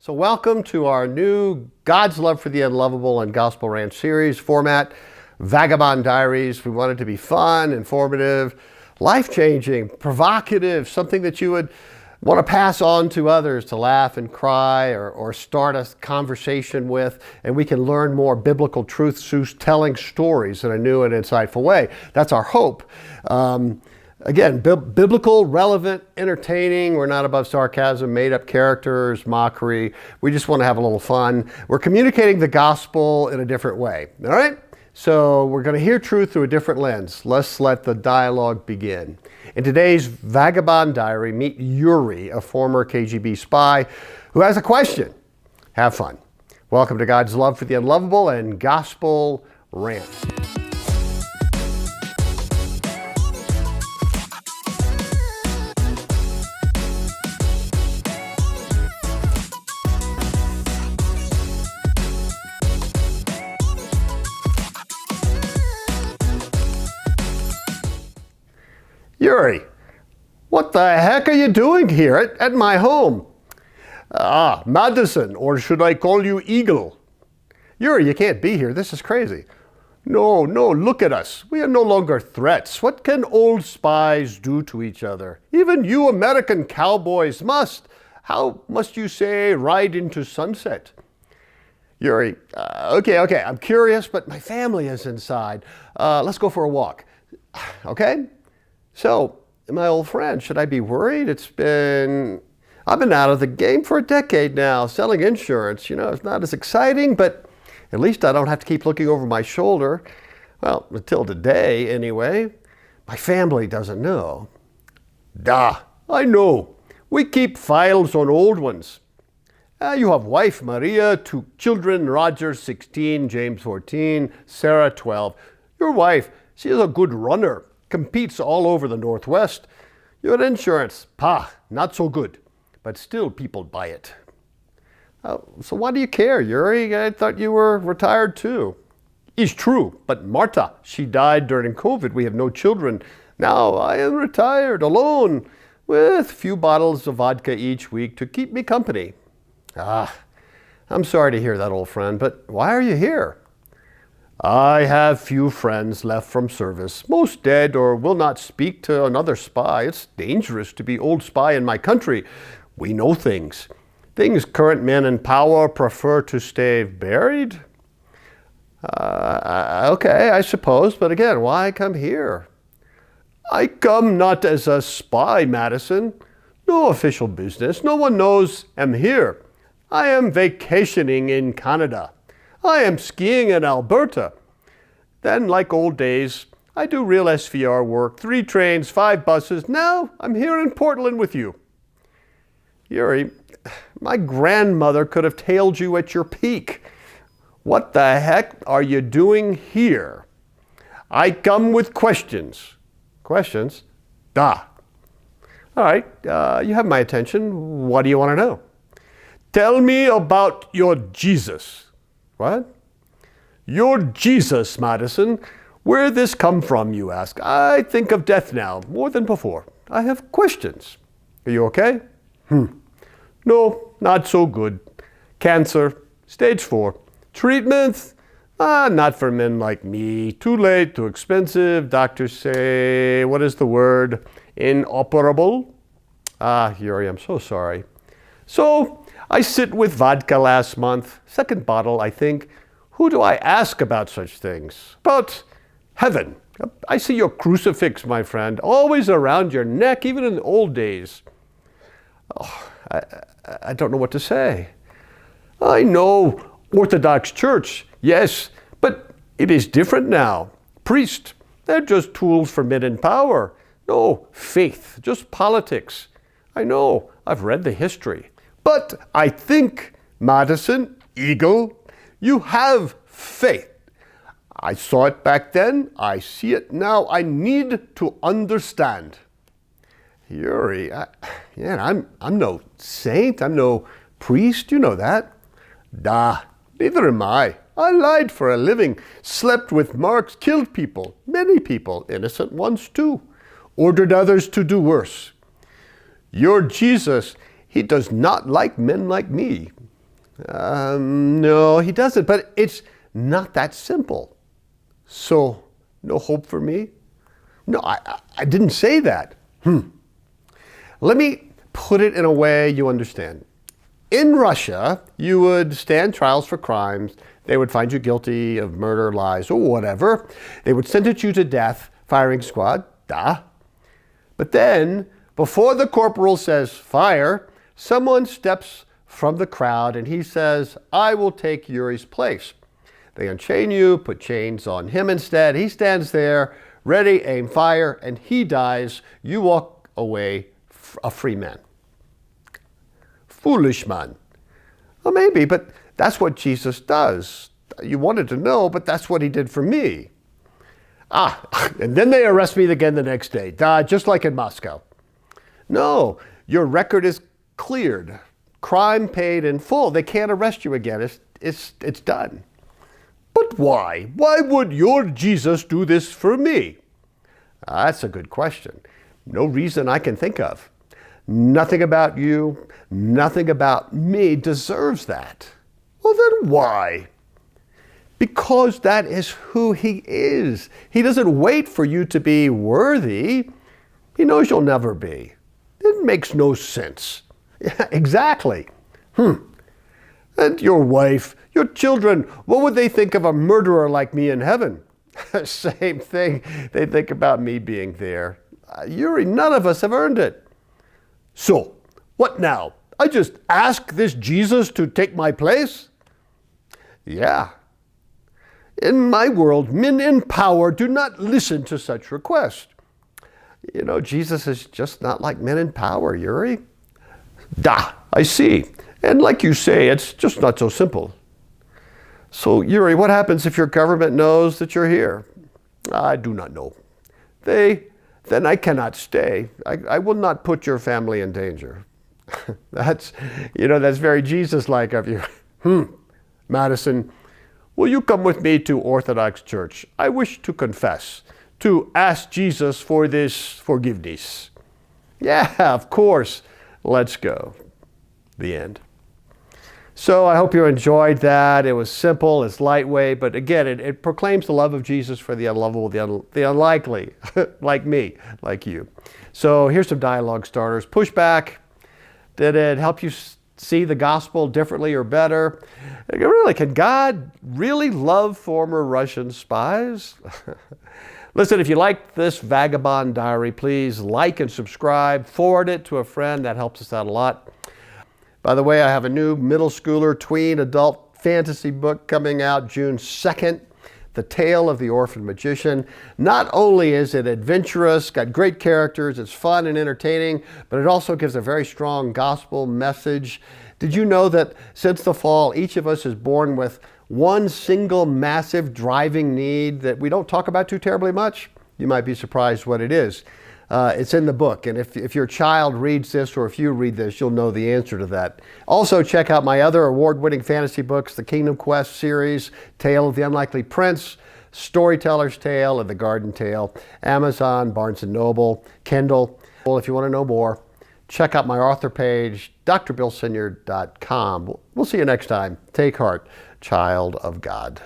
So welcome to our new God's Love for the Unlovable and Gospel Rant series format, Vagabond Diaries. We want it to be fun, informative, life-changing, provocative, something that you would want to pass on to others to laugh and cry or start a conversation with, and we can learn more biblical truths through telling stories in a new and insightful way. That's our hope. Again, biblical, relevant, entertaining. We're not above sarcasm, made-up characters, mockery. We just want to have a little fun. We're communicating the gospel in a different way, all right? So we're going to hear truth through a different lens. Let's let the dialogue begin. In today's Vagabond Diary, meet Yuri, a former KGB spy, who has a question. Have fun. Welcome to God's Love for the Unlovable and Gospel Rant. Yuri, what the heck are you doing here at my home? Madison, or should I call you Eagle? Yuri, you can't be here. This is crazy. No, look at us. We are no longer threats. What can old spies do to each other? Even you American cowboys must. How must you say ride into sunset? Yuri, okay, I'm curious, but my family is inside. Let's go for a walk. Okay? So, my old friend, should I be worried? I've been out of the game for a decade now, selling insurance. You know, it's not as exciting, but at least I don't have to keep looking over my shoulder. Well, until today, anyway. My family doesn't know. I know. We keep files on old ones. You have wife, Maria, 2 children, Roger, 16, James, 14, Sarah, 12. Your wife, she is a good runner. Competes all over the Northwest. Your insurance, not so good, but still people buy it. So why do you care, Yuri? I thought you were retired too. It's true, but Marta, she died during COVID. We have no children. Now I am retired, alone, with a few bottles of vodka each week to keep me company. I'm sorry to hear that, old friend, but why are you here? I have few friends left from service, most dead or will not speak to another spy. It's dangerous to be old spy in my country. We know things current men in power prefer to stay buried. Okay, I suppose, but again, why come here? I come not as a spy, Madison. No official business. No one knows I'm here. I am vacationing in Canada. I am skiing in Alberta. Then, like old days, I do real SVR work, 3 trains, 5 buses. Now I'm here in Portland with you. Yuri, my grandmother could have tailed you at your peak. What the heck are you doing here? I come with questions. Questions? All right, you have my attention. What do you want to know? Tell me about your Jesus. What? Your Jesus, Madison. Where this come from, you ask? I think of death now, more than before. I have questions. Are you okay? No, not so good. Cancer, stage 4. Treatment? Not for men like me. Too late, too expensive. Doctors say, what is the word? Inoperable? Yuri, I'm so sorry. So, I sit with vodka last month, 2nd bottle, I think. Who do I ask about such things? About heaven. I see your crucifix, my friend, always around your neck, even in the old days. I don't know what to say. I know, Orthodox Church, yes, but it is different now. Priest, they're just tools for men in power. No faith, just politics. I know, I've read the history. But I think, Madison, Eagle, you have faith. I saw it back then. I see it now. I need to understand. Yuri, I'm no saint. I'm no priest. You know that. Neither am I. I lied for a living, slept with marks, killed people, many people, innocent ones too, ordered others to do worse. Your Jesus, he does not like men like me. No, he doesn't, but it's not that simple. So, no hope for me? No, I didn't say that. Let me put it in a way you understand. In Russia, you would stand trials for crimes. They would find you guilty of murder, lies, or whatever. They would sentence you to death, firing squad, duh. But then, before the corporal says fire, someone steps from the crowd and he says, I will take Yuri's place. They unchain you, put chains on him instead. He stands there, ready, aim, fire, and he dies. You walk away a free man. Foolish man. Well, maybe, but that's what Jesus does. You wanted to know, but that's what he did for me. And then they arrest me again the next day, just like in Moscow. No, your record is cleared. Crime paid in full. They can't arrest you again. It's done. But why? Why would your Jesus do this for me? That's a good question. No reason I can think of. Nothing about you, nothing about me deserves that. Well, then why? Because that is who he is. He doesn't wait for you to be worthy. He knows you'll never be. It makes no sense. Yeah, exactly. And your wife, your children, what would they think of a murderer like me in heaven? Same thing they think about me being there. Yuri, none of us have earned it. So, what now? I just ask this Jesus to take my place? Yeah. In my world, men in power do not listen to such requests. You know, Jesus is just not like men in power, Yuri. I see. And like you say, it's just not so simple. So, Yuri, what happens if your government knows that you're here? I do not know. Then I cannot stay. I will not put your family in danger. That's very Jesus-like of you. Madison, will you come with me to Orthodox Church? I wish to confess, to ask Jesus for this forgiveness. Yeah, of course. Let's go. The end. So I hope you enjoyed that. It was simple, it's lightweight, but again, it proclaims the love of Jesus for the unlovable, the unlikely, like me, like you. So here's some dialogue starters. Pushback. Did it help you see the gospel differently or better? Really, can God really love former Russian spies? Listen, if you like this Vagabond Diary, please like and subscribe. Forward it to a friend. That helps us out a lot. By the way, I have a new middle schooler, tween, adult fantasy book coming out June 2nd, The Tale of the Orphan Magician. Not only is it adventurous, got great characters, it's fun and entertaining, but it also gives a very strong gospel message. Did you know that since the fall, each of us is born with one single massive driving need that we don't talk about too terribly much? You might be surprised what it is. It's in the book, and if your child reads this or if you read this, you'll know the answer to that. Also, check out my other award-winning fantasy books, the Kingdom Quest series, Tale of the Unlikely Prince, Storyteller's Tale, and The Garden Tale, Amazon, Barnes & Noble, Kindle. Well, if you want to know more, check out my author page, drbillsenior.com. We'll see you next time. Take heart, child of God.